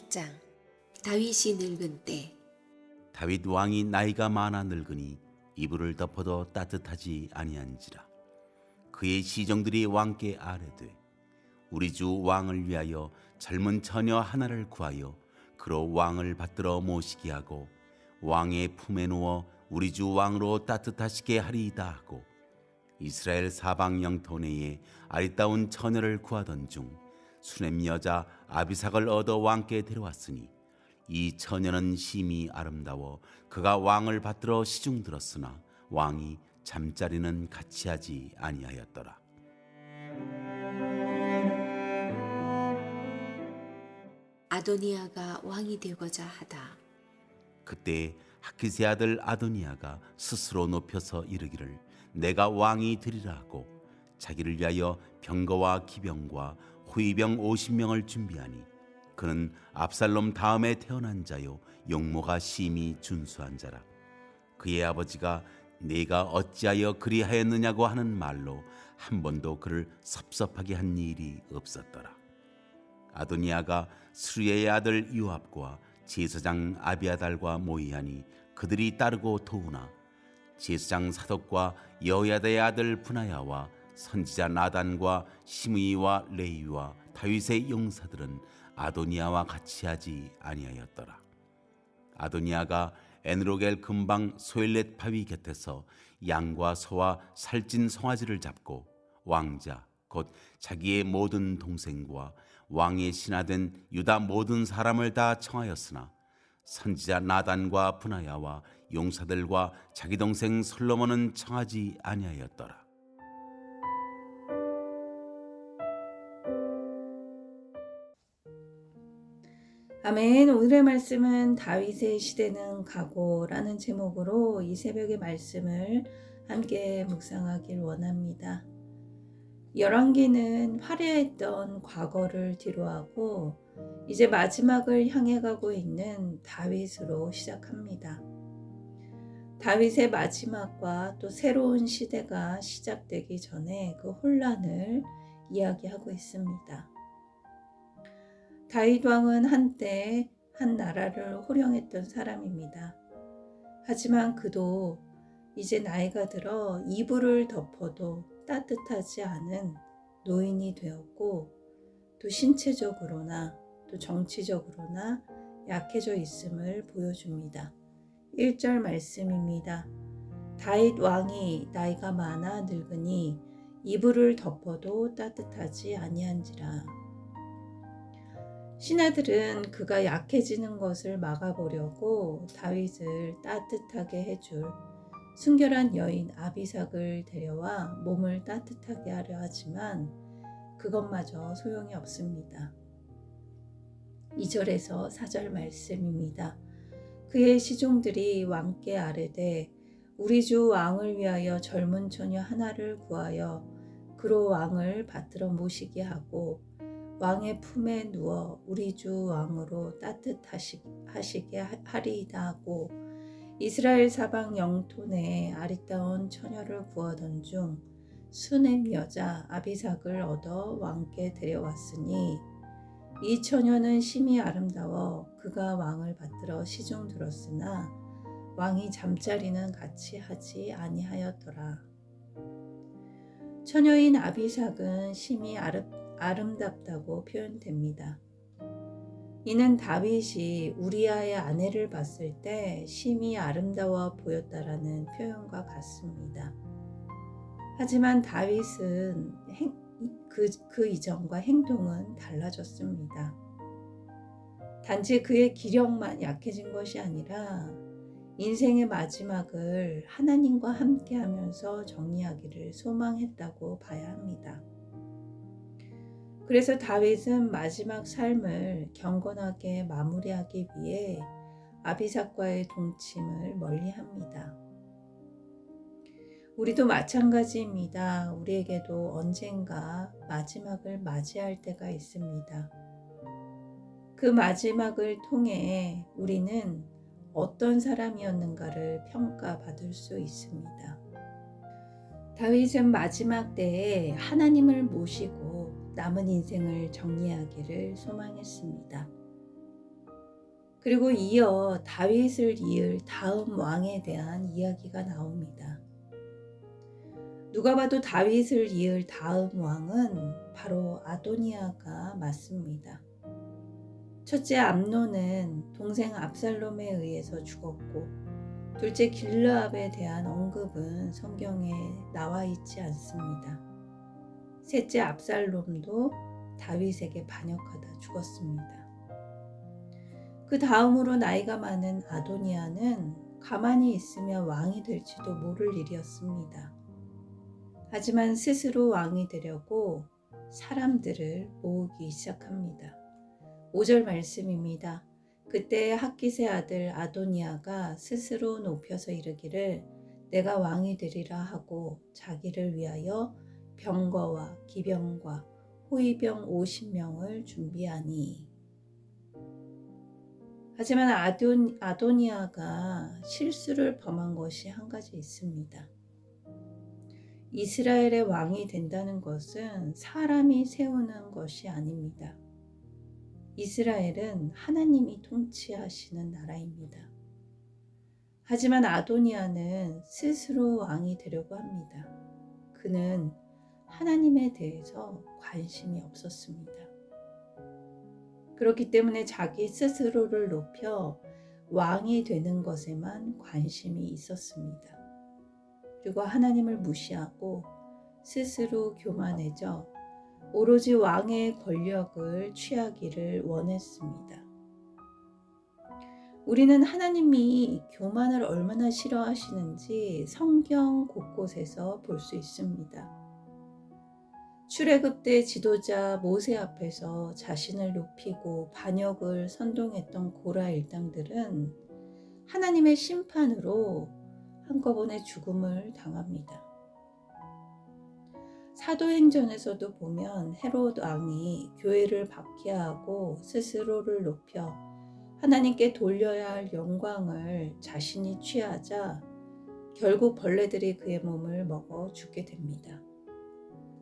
6장. 다윗이 늙은 때. 다윗 왕이 나이가 많아 늙으니 이불을 덮어도 따뜻하지 아니한지라. 그의 시정들이 왕께 아뢰되 우리 주 왕을 위하여 젊은 처녀 하나를 구하여 그로 왕을 받들어 모시게 하고 왕의 품에 누워 우리 주 왕으로 따뜻하시게 하리이다 하고 이스라엘 사방 영토 내에 아리따운 처녀를 구하던 중 수넴 여자 아비삭을 얻어 왕께 데려왔으니 이 처녀는 심히 아름다워 그가 왕을 받들어 시중 들었으나 왕이 잠자리는 같이 하지 아니하였더라. 아도니아가 왕이 되고자 하다. 그때 하키세 아들 아도니아가 스스로 높여서 이르기를 내가 왕이 되리라 하고 자기를 위하여 병거와 기병과 호위병 50명을 준비하니 그는 압살롬 다음에 태어난 자요 용모가 심히 준수한 자라. 그의 아버지가 네가 어찌하여 그리하였느냐고 하는 말로 한 번도 그를 섭섭하게 한 일이 없었더라. 아도니아가 스루야의 아들 요압과 제사장 아비아달과 모이하니 그들이 따르고 도우나 제사장 사독과 여호야다의 아들 분하야와 선지자 나단과 시므이와 레위와 다윗의 용사들은 아도니아와 같이 하지 아니하였더라. 아도니아가 에느로겔 근방 소엘렛 바위 곁에서 양과 소와 살찐 송아지를 잡고 왕자 곧 자기의 모든 동생과 왕의 신하된 유다 모든 사람을 다 청하였으나 선지자 나단과 분하야와 용사들과 자기 동생 솔로몬은 청하지 아니하였더라. 아멘. 오늘의 말씀은 다윗의 시대는 가고라는 제목으로 이 새벽의 말씀을 함께 묵상하길 원합니다. 열왕기는 화려했던 과거를 뒤로하고 이제 마지막을 향해 가고 있는 다윗으로 시작합니다. 다윗의 마지막과 또 새로운 시대가 시작되기 전에 그 혼란을 이야기하고 있습니다. 다윗 왕은 한때 한 나라를 호령했던 사람입니다. 하지만 그도 이제 나이가 들어 이불을 덮어도 따뜻하지 않은 노인이 되었고 또 신체적으로나 또 정치적으로나 약해져 있음을 보여줍니다. 1절 말씀입니다. 다윗 왕이 나이가 많아 늙으니 이불을 덮어도 따뜻하지 아니한지라. 신하들은 그가 약해지는 것을 막아보려고 다윗을 따뜻하게 해줄 순결한 여인 아비삭을 데려와 몸을 따뜻하게 하려 하지만 그것마저 소용이 없습니다. 2절에서 4절 말씀입니다. 그의 시종들이 왕께 아뢰되 우리 주 왕을 위하여 젊은 처녀 하나를 구하여 그로 왕을 받들어 모시게 하고 왕의 품에 누워 우리 주 왕으로 따뜻하시게 하리이다 하고 이스라엘 사방 영토 내에 아리따운 처녀를 구하던 중 수넴 여자 아비삭을 얻어 왕께 데려왔으니 이 처녀는 심히 아름다워 그가 왕을 받들어 시중 들었으나 왕이 잠자리는 같이 하지 아니하였더라. 처녀인 아비삭은 심히 아름답다고 표현됩니다. 이는 다윗이 우리아의 아내를 봤을 때 심히 아름다워 보였다라는 표현과 같습니다. 하지만 다윗은 그 이전과 행동은 달라졌습니다. 단지 그의 기력만 약해진 것이 아니라 인생의 마지막을 하나님과 함께하면서 정리하기를 소망했다고 봐야 합니다. 그래서 다윗은 마지막 삶을 경건하게 마무리하기 위해 아비삭과의 동침을 멀리합니다. 우리도 마찬가지입니다. 우리에게도 언젠가 마지막을 맞이할 때가 있습니다. 그 마지막을 통해 우리는 어떤 사람이었는가를 평가받을 수 있습니다. 다윗은 마지막 때에 하나님을 모시고 남은 인생을 정리하기를 소망했습니다. 그리고 이어 다윗을 이을 다음 왕에 대한 이야기가 나옵니다. 누가 봐도 다윗을 이을 다음 왕은 바로 아도니아가 맞습니다. 첫째 암논은 동생 압살롬에 의해서 죽었고, 둘째 길르압에 대한 언급은 성경에 나와 있지 않습니다. 셋째 압살롬도 다윗에게 반역하다 죽었습니다. 그 다음으로 나이가 많은 아도니아는 가만히 있으면 왕이 될지도 모를 일이었습니다. 하지만 스스로 왕이 되려고 사람들을 모으기 시작합니다. 5절 말씀입니다. 그때 학깃의 아들 아도니아가 스스로 높여서 이르기를 내가 왕이 되리라 하고 자기를 위하여 병거와 기병과 호위병 50명을 준비하니. 하지만 아도니아가 실수를 범한 것이 한 가지 있습니다. 이스라엘의 왕이 된다는 것은 사람이 세우는 것이 아닙니다. 이스라엘은 하나님이 통치하시는 나라입니다. 하지만 아도니아는 스스로 왕이 되려고 합니다. 그는 하나님에 대해서 관심이 없었습니다. 그렇기 때문에 자기 스스로를 높여 왕이 되는 것에만 관심이 있었습니다. 그리고 하나님을 무시하고 스스로 교만해져 오로지 왕의 권력을 취하기를 원했습니다. 우리는 하나님이 교만을 얼마나 싫어하시는지 성경 곳곳에서 볼 수 있습니다. 출애굽 때 지도자 모세 앞에서 자신을 높이고 반역을 선동했던 고라 일당들은 하나님의 심판으로 한꺼번에 죽음을 당합니다. 사도행전에서도 보면 헤롯 왕이 교회를 박해하고 스스로를 높여 하나님께 돌려야 할 영광을 자신이 취하자 결국 벌레들이 그의 몸을 먹어 죽게 됩니다.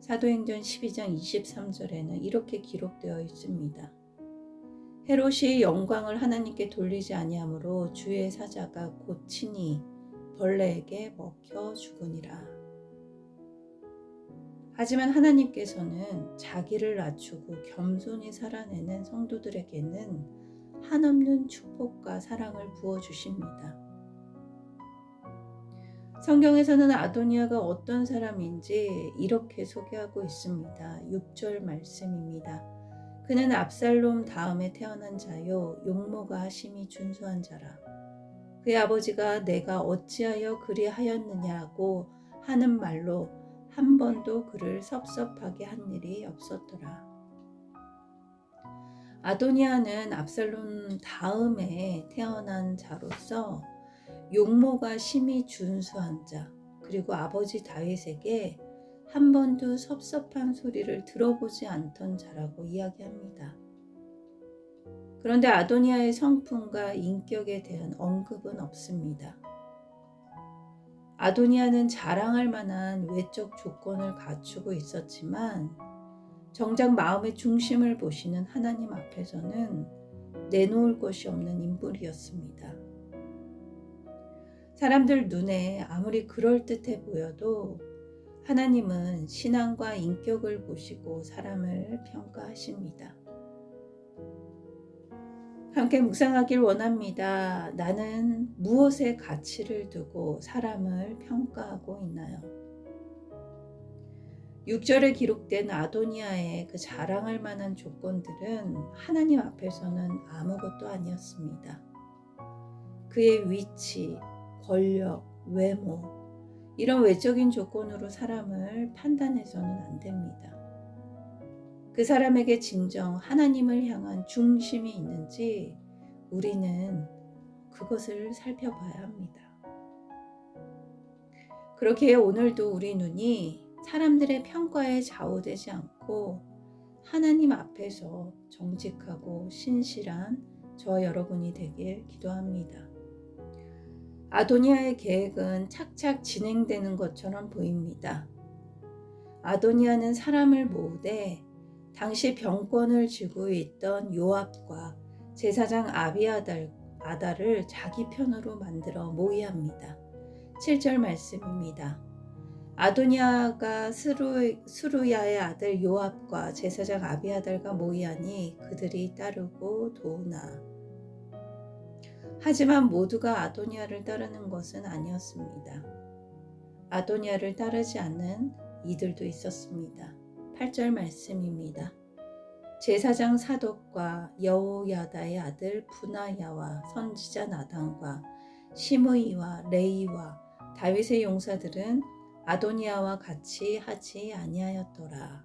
사도행전 12장 23절에는 이렇게 기록되어 있습니다. 헤롯이 영광을 하나님께 돌리지 아니하므로 주의 사자가 곧 친히 벌레에게 먹혀 죽으니라. 하지만 하나님께서는 자기를 낮추고 겸손히 살아내는 성도들에게는 한없는 축복과 사랑을 부어주십니다. 성경에서는 아도니아가 어떤 사람인지 이렇게 소개하고 있습니다. 6절 말씀입니다. 그는 압살롬 다음에 태어난 자요 용모가 심히 준수한 자라. 그의 아버지가 내가 어찌하여 그리하였느냐고 하는 말로 한 번도 그를 섭섭하게 한 일이 없었더라. 아도니아는 압살롬 다음에 태어난 자로서 용모가 심히 준수한 자, 그리고 아버지 다윗에게 한 번도 섭섭한 소리를 들어보지 않던 자라고 이야기합니다. 그런데 아도니아의 성품과 인격에 대한 언급은 없습니다. 아도니아는 자랑할 만한 외적 조건을 갖추고 있었지만 정작 마음의 중심을 보시는 하나님 앞에서는 내놓을 것이 없는 인물이었습니다. 사람들 눈에 아무리 그럴듯해 보여도 하나님은 신앙과 인격을 보시고 사람을 평가하십니다. 함께 묵상하길 원합니다. 나는 무엇에 가치를 두고 사람을 평가하고 있나요? 6절에 기록된 아도니아의 그 자랑할 만한 조건들은 하나님 앞에서는 아무것도 아니었습니다. 그의 위치, 권력, 외모, 이런 외적인 조건으로 사람을 판단해서는 안 됩니다. 그 사람에게 진정 하나님을 향한 중심이 있는지 우리는 그것을 살펴봐야 합니다. 그렇게 오늘도 우리 눈이 사람들의 평가에 좌우되지 않고 하나님 앞에서 정직하고 신실한 저와 여러분이 되길 기도합니다. 아도니아의 계획은 착착 진행되는 것처럼 보입니다. 아도니아는 사람을 모으되 당시 병권을 쥐고 있던 요압과 제사장 아비아달과 아달을 자기 편으로 만들어 모의합니다. 7절 말씀입니다. 아도니아가 스루야의 아들 요압과 제사장 아비아달과 모의하니 그들이 따르고 도우나. 하지만 모두가 아도니아를 따르는 것은 아니었습니다. 아도니아를 따르지 않는 이들도 있었습니다. 8절 말씀입니다. 제사장 사독과 여호야다의 아들 부나야와 선지자 나단과 시므이와 레이와 다윗의 용사들은 아도니아와 같이 하지 아니하였더라.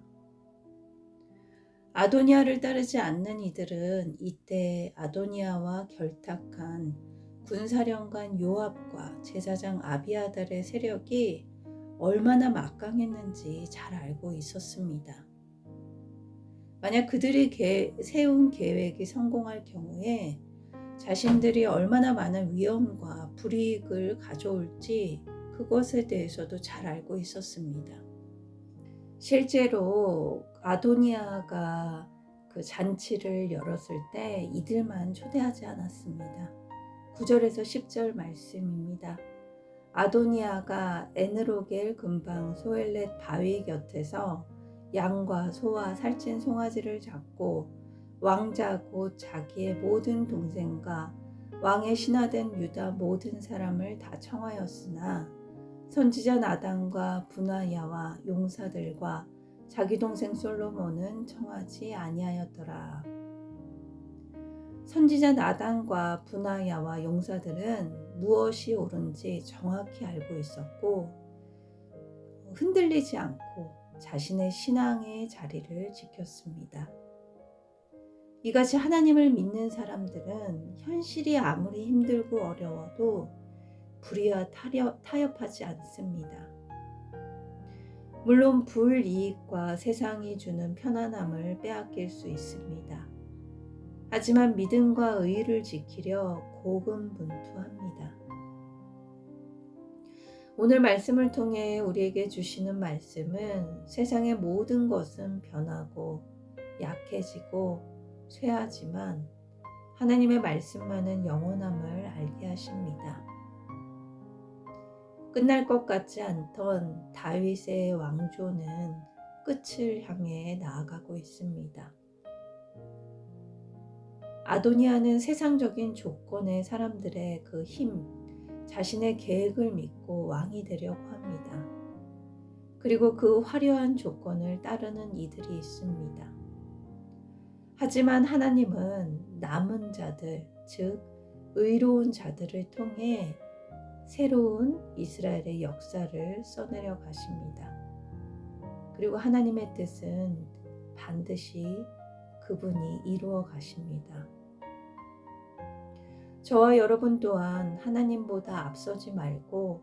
아도니아를 따르지 않는 이들은 이때 아도니아와 결탁한 군사령관 요압과 제사장 아비아달의 세력이 얼마나 막강했는지 잘 알고 있었습니다. 만약 그들이 세운 계획이 성공할 경우에 자신들이 얼마나 많은 위험과 불이익을 가져올지 그것에 대해서도 잘 알고 있었습니다. 실제로 아도니아가 그 잔치를 열었을 때 이들만 초대하지 않았습니다. 9절에서 10절 말씀입니다. 아도니아가 에느로겔 근방 소엘렛 바위 곁에서 양과 소와 살찐 송아지를 잡고 왕자 곧 자기의 모든 동생과 왕의 신하된 유다 모든 사람을 다 청하였으나 선지자 나단과 부나야와 용사들과 자기 동생 솔로몬은 청하지 아니하였더라. 선지자 나단과 부나야와 용사들은 무엇이 옳은지 정확히 알고 있었고 흔들리지 않고 자신의 신앙의 자리를 지켰습니다. 이같이 하나님을 믿는 사람들은 현실이 아무리 힘들고 어려워도 불의와 타협하지 않습니다. 물론 불이익과 세상이 주는 편안함을 빼앗길 수 있습니다. 하지만 믿음과 의를 지키려 고군분투합니다. 오늘 말씀을 통해 우리에게 주시는 말씀은 세상의 모든 것은 변하고 약해지고 쇠하지만 하나님의 말씀만은 영원함을 알게 하십니다. 끝날 것 같지 않던 다윗의 왕조는 끝을 향해 나아가고 있습니다. 아도니아는 세상적인 조건의 사람들의 그 힘, 자신의 계획을 믿고 왕이 되려고 합니다. 그리고 그 화려한 조건을 따르는 이들이 있습니다. 하지만 하나님은 남은 자들, 즉 의로운 자들을 통해 새로운 이스라엘의 역사를 써내려 가십니다. 그리고 하나님의 뜻은 반드시 그분이 이루어 가십니다. 저와 여러분 또한 하나님보다 앞서지 말고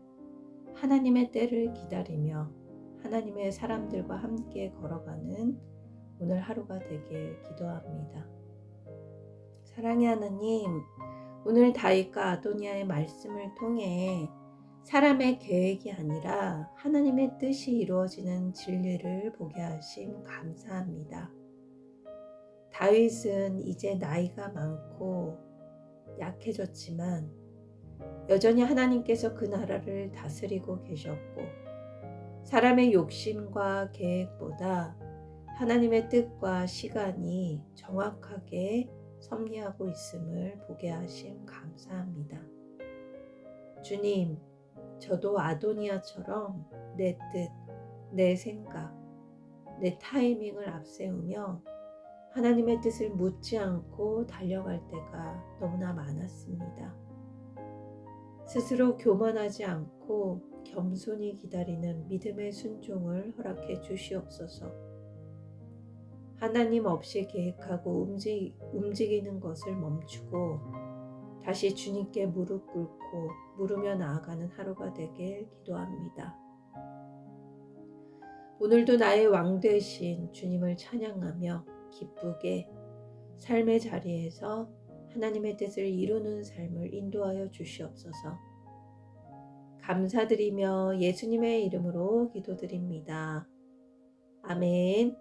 하나님의 때를 기다리며 하나님의 사람들과 함께 걸어가는 오늘 하루가 되길 기도합니다. 사랑의 하나님, 오늘 다윗과 아도니아의 말씀을 통해 사람의 계획이 아니라 하나님의 뜻이 이루어지는 진리를 보게 하심 감사합니다. 다윗은 이제 나이가 많고 약해졌지만 여전히 하나님께서 그 나라를 다스리고 계셨고 사람의 욕심과 계획보다 하나님의 뜻과 시간이 정확하게 섭리하고 있음을 보게 하심 감사합니다. 주님, 저도 아도니아처럼 내 뜻, 내 생각, 내 타이밍을 앞세우며 하나님의 뜻을 묻지 않고 달려갈 때가 너무나 많았습니다. 스스로 교만하지 않고 겸손히 기다리는 믿음의 순종을 허락해 주시옵소서. 하나님 없이 계획하고 움직이는 것을 멈추고 다시 주님께 무릎 꿇고 물으며 나아가는 하루가 되길 기도합니다. 오늘도 나의 왕 되신 주님을 찬양하며 기쁘게 삶의 자리에서 하나님의 뜻을 이루는 삶을 인도하여 주시옵소서. 감사드리며 예수님의 이름으로 기도드립니다. 아멘.